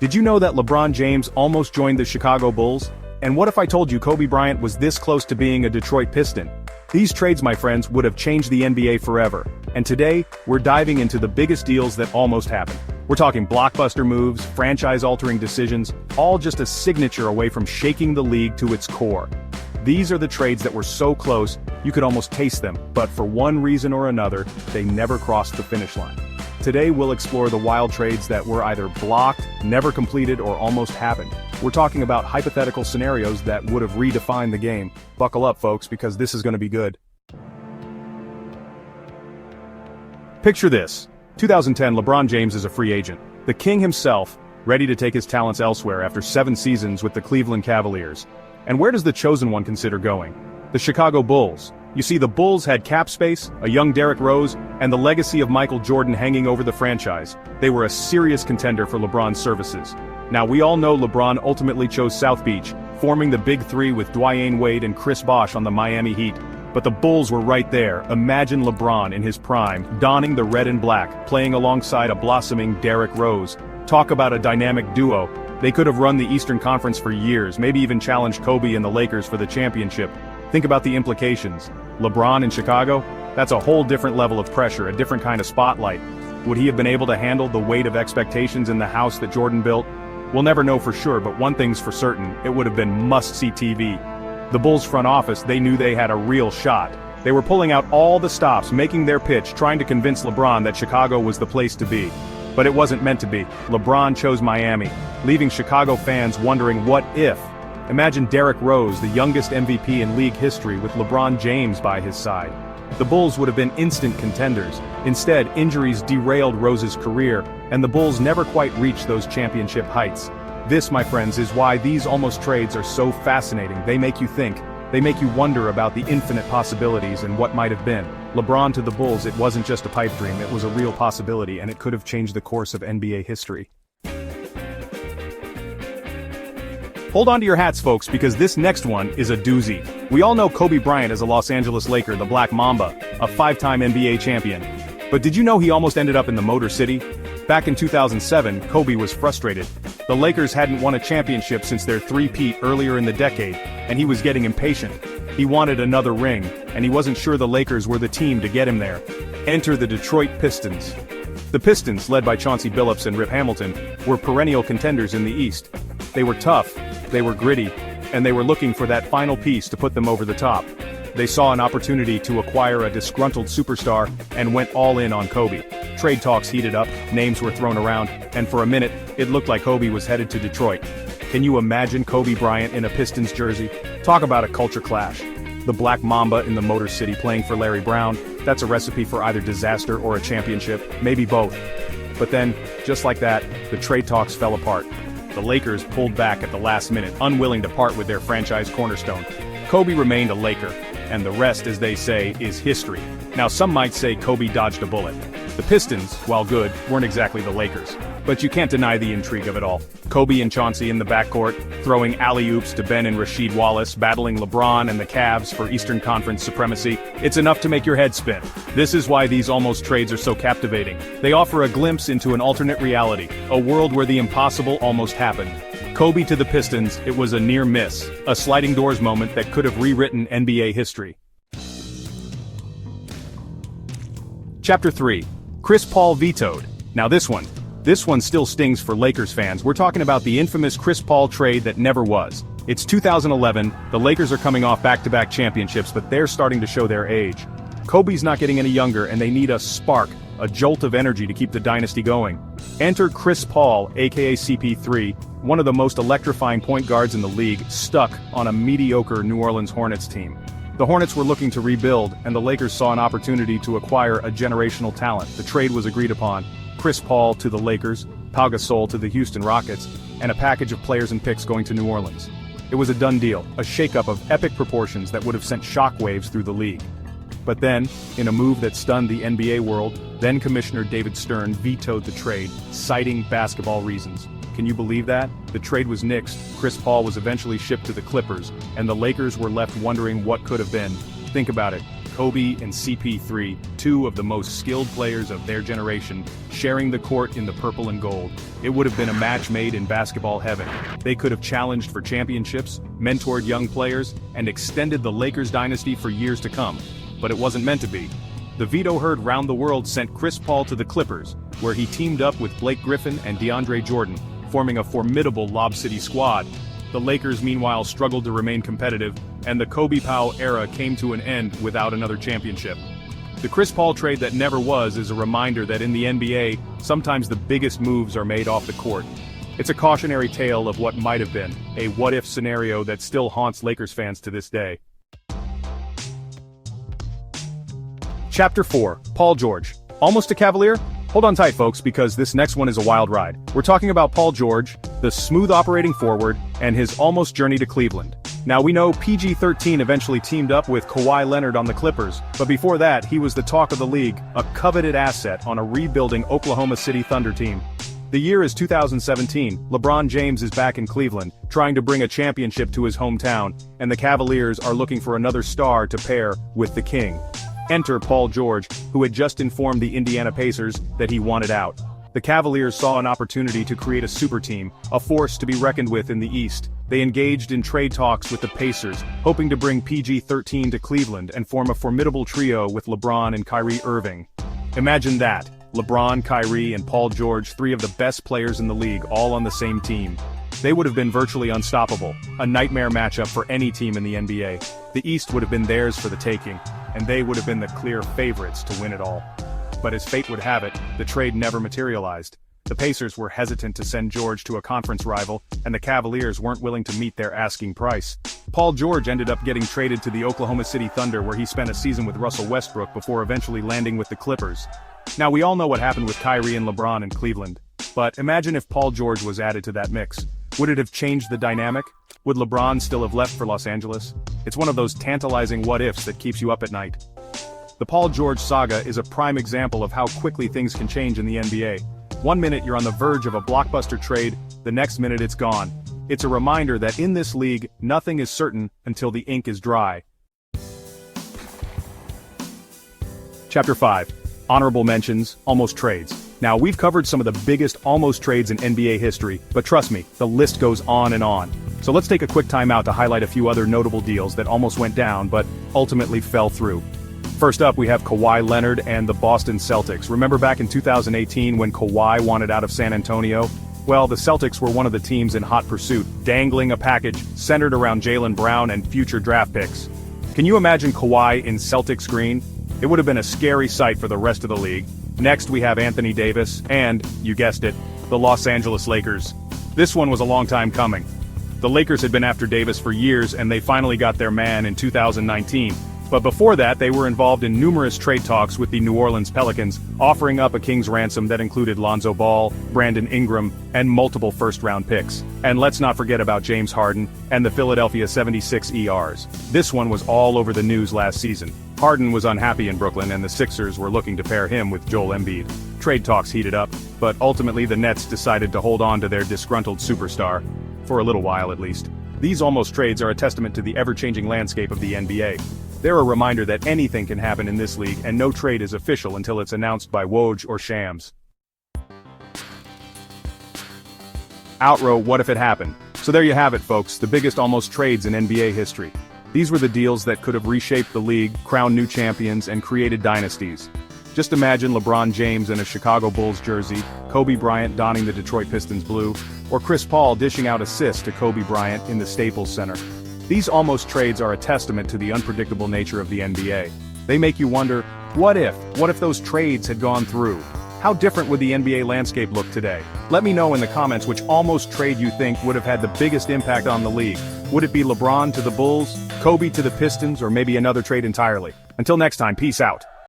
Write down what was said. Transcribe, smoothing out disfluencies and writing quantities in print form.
Did you know that LeBron James almost joined the Chicago Bulls? And what if I told you Kobe Bryant was this close to being a Detroit Piston? These trades, my friends, would have changed the NBA forever. And today, we're diving into the biggest deals that almost happened. We're talking blockbuster moves, franchise-altering decisions, all just a signature away from shaking the league to its core. These are the trades that were so close, you could almost taste them, but for one reason or another, they never crossed the finish line. Today we'll explore the wild trades that were either blocked, never completed, or almost happened. We're talking about hypothetical scenarios that would have redefined the game. Buckle up, folks, because this is going to be good. Picture this. 2010, LeBron James is a free agent. The king himself, ready to take his talents elsewhere after 7 seasons with the Cleveland Cavaliers. And where does the chosen one consider going? The Chicago Bulls. You see, the Bulls had cap space, a young Derrick Rose, and the legacy of Michael Jordan hanging over the franchise. They were a serious contender for LeBron's services. Now, we all know LeBron ultimately chose South Beach, forming the Big Three with Dwyane Wade and Chris Bosh on the Miami Heat. But the Bulls were right there. Imagine LeBron in his prime, donning the red and black, playing alongside a blossoming Derrick Rose. Talk about a dynamic duo. They could have run the Eastern Conference for years, maybe even challenged Kobe and the Lakers for the championship. Think about the implications. LeBron in Chicago? That's a whole different level of pressure, a different kind of spotlight. Would he have been able to handle the weight of expectations in the house that Jordan built? We'll never know for sure, but one thing's for certain, it would have been must-see TV. The Bulls front office, they knew they had a real shot. They were pulling out all the stops, making their pitch, trying to convince LeBron that Chicago was the place to be. But it wasn't meant to be. LeBron chose Miami, leaving Chicago fans wondering what if. Imagine Derrick Rose, the youngest MVP in league history, with LeBron James by his side. The Bulls would have been instant contenders. Instead, injuries derailed Rose's career, and the Bulls never quite reached those championship heights. This, my friends, is why these almost trades are so fascinating. They make you think. They make you wonder about the infinite possibilities and what might have been. LeBron to the Bulls, it wasn't just a pipe dream, it was a real possibility, and it could have changed the course of NBA history. Hold on to your hats, folks, because this next one is a doozy. We all know Kobe Bryant as a Los Angeles Laker, the Black Mamba, a 5-time NBA champion. But did you know he almost ended up in the Motor City? Back in 2007, Kobe was frustrated. The Lakers hadn't won a championship since their three-peat earlier in the decade, and he was getting impatient. He wanted another ring, and he wasn't sure the Lakers were the team to get him there. Enter the Detroit Pistons. The Pistons, led by Chauncey Billups and Rip Hamilton, were perennial contenders in the East. They were tough, they were gritty, and they were looking for that final piece to put them over the top. They saw an opportunity to acquire a disgruntled superstar and went all in on Kobe. Trade talks heated up, names were thrown around, and for a minute, it looked like Kobe was headed to Detroit. Can you imagine Kobe Bryant in a Pistons jersey? Talk about a culture clash. The Black Mamba in the Motor City playing for Larry Brown, that's a recipe for either disaster or a championship, maybe both. But then, just like that, the trade talks fell apart. The Lakers pulled back at the last minute, unwilling to part with their franchise cornerstone. Kobe remained a Laker, and the rest, as they say, is history. Now some might say Kobe dodged a bullet. The Pistons, while good, weren't exactly the Lakers. But you can't deny the intrigue of it all. Kobe and Chauncey in the backcourt, throwing alley-oops to Ben and Rasheed Wallace, battling LeBron and the Cavs for Eastern Conference supremacy. It's enough to make your head spin. This is why these almost trades are so captivating. They offer a glimpse into an alternate reality, a world where the impossible almost happened. Kobe to the Pistons, it was a near miss, a sliding doors moment that could have rewritten NBA history. Chapter 3. Chris Paul vetoed. Now this one still stings for Lakers fans. We're talking about the infamous Chris Paul trade that never was. It's 2011, the Lakers are coming off back-to-back championships, but they're starting to show their age. Kobe's not getting any younger, and they need a spark, a jolt of energy to keep the dynasty going. Enter Chris Paul, aka CP3, one of the most electrifying point guards in the league, stuck on a mediocre New Orleans Hornets team. The Hornets were looking to rebuild, and the Lakers saw an opportunity to acquire a generational talent. The trade was agreed upon. Chris Paul to the Lakers, Pau Gasol to the Houston Rockets, and a package of players and picks going to New Orleans. It was a done deal, a shakeup of epic proportions that would have sent shockwaves through the league. But then, in a move that stunned the NBA world, then-Commissioner David Stern vetoed the trade, citing basketball reasons. Can you believe that? The trade was nixed, Chris Paul was eventually shipped to the Clippers, and the Lakers were left wondering what could have been. Think about it. Kobe and CP3, two of the most skilled players of their generation, sharing the court in the purple and gold. It would have been a match made in basketball heaven. They could have challenged for championships, mentored young players, and extended the Lakers dynasty for years to come. But it wasn't meant to be. The veto heard round the world sent Chris Paul to the Clippers, where he teamed up with Blake Griffin and DeAndre Jordan, forming a formidable Lob City squad. The Lakers meanwhile struggled to remain competitive, and the Kobe Powell era came to an end without another championship. The Chris Paul trade that never was is a reminder that in the NBA, sometimes the biggest moves are made off the court. It's a cautionary tale of what might have been, a what-if scenario that still haunts Lakers fans to this day. Chapter 4, Paul George. Almost a Cavalier? Hold on tight, folks, because this next one is a wild ride. We're talking about Paul George, the smooth operating forward, and his almost journey to Cleveland. Now we know PG-13 eventually teamed up with Kawhi Leonard on the Clippers, but before that he was the talk of the league, a coveted asset on a rebuilding Oklahoma City Thunder team. The year is 2017, LeBron James is back in Cleveland, trying to bring a championship to his hometown, and the Cavaliers are looking for another star to pair with the King. Enter Paul George, who had just informed the Indiana Pacers that he wanted out. The Cavaliers saw an opportunity to create a super team, a force to be reckoned with in the East. They engaged in trade talks with the Pacers, hoping to bring PG-13 to Cleveland and form a formidable trio with LeBron and Kyrie Irving. Imagine that, LeBron, Kyrie, and Paul George, three of the best players in the league, all on the same team. They would have been virtually unstoppable, a nightmare matchup for any team in the NBA. The East would have been theirs for the taking, and they would have been the clear favorites to win it all. But as fate would have it, the trade never materialized. The Pacers were hesitant to send George to a conference rival, and the Cavaliers weren't willing to meet their asking price. Paul George ended up getting traded to the Oklahoma City Thunder, where he spent a season with Russell Westbrook before eventually landing with the Clippers. Now we all know what happened with Kyrie and LeBron in Cleveland, but imagine if Paul George was added to that mix. Would it have changed the dynamic? Would LeBron still have left for Los Angeles? It's one of those tantalizing what-ifs that keeps you up at night. The Paul George saga is a prime example of how quickly things can change in the NBA. One minute you're on the verge of a blockbuster trade, the next minute it's gone. It's a reminder that in this league, nothing is certain until the ink is dry. Chapter 5. Honorable mentions, almost trades. Now we've covered some of the biggest almost trades in NBA history, but trust me, the list goes on and on. So let's take a quick time out to highlight a few other notable deals that almost went down but ultimately fell through. First up, we have Kawhi Leonard and the Boston Celtics. Remember back in 2018 when Kawhi wanted out of San Antonio? Well, the Celtics were one of the teams in hot pursuit, dangling a package centered around Jaylen Brown and future draft picks. Can you imagine Kawhi in Celtics green? It would have been a scary sight for the rest of the league. Next we have Anthony Davis and, you guessed it, the Los Angeles Lakers. This one was a long time coming. The Lakers had been after Davis for years and they finally got their man in 2019. But before that they were involved in numerous trade talks with the New Orleans Pelicans, offering up a king's ransom that included Lonzo Ball, Brandon Ingram, and multiple first-round picks. And let's not forget about James Harden and the Philadelphia 76ers. This one was all over the news last season. Harden was unhappy in Brooklyn and the Sixers were looking to pair him with Joel Embiid. Trade talks heated up, but ultimately the Nets decided to hold on to their disgruntled superstar. For a little while at least. These almost trades are a testament to the ever-changing landscape of the NBA. They're a reminder that anything can happen in this league and no trade is official until it's announced by Woj or Shams. Outrow, what if it happened? So there you have it, folks, the biggest almost trades in NBA history. These were the deals that could have reshaped the league, crowned new champions, and created dynasties. Just imagine LeBron James in a Chicago Bulls jersey, Kobe Bryant donning the Detroit Pistons blue, or Chris Paul dishing out assists to Kobe Bryant in the Staples Center. These almost trades are a testament to the unpredictable nature of the NBA. They make you wonder, what if those trades had gone through? How different would the NBA landscape look today? Let me know in the comments which almost trade you think would have had the biggest impact on the league. Would it be LeBron to the Bulls, Kobe to the Pistons, or maybe another trade entirely? Until next time, peace out.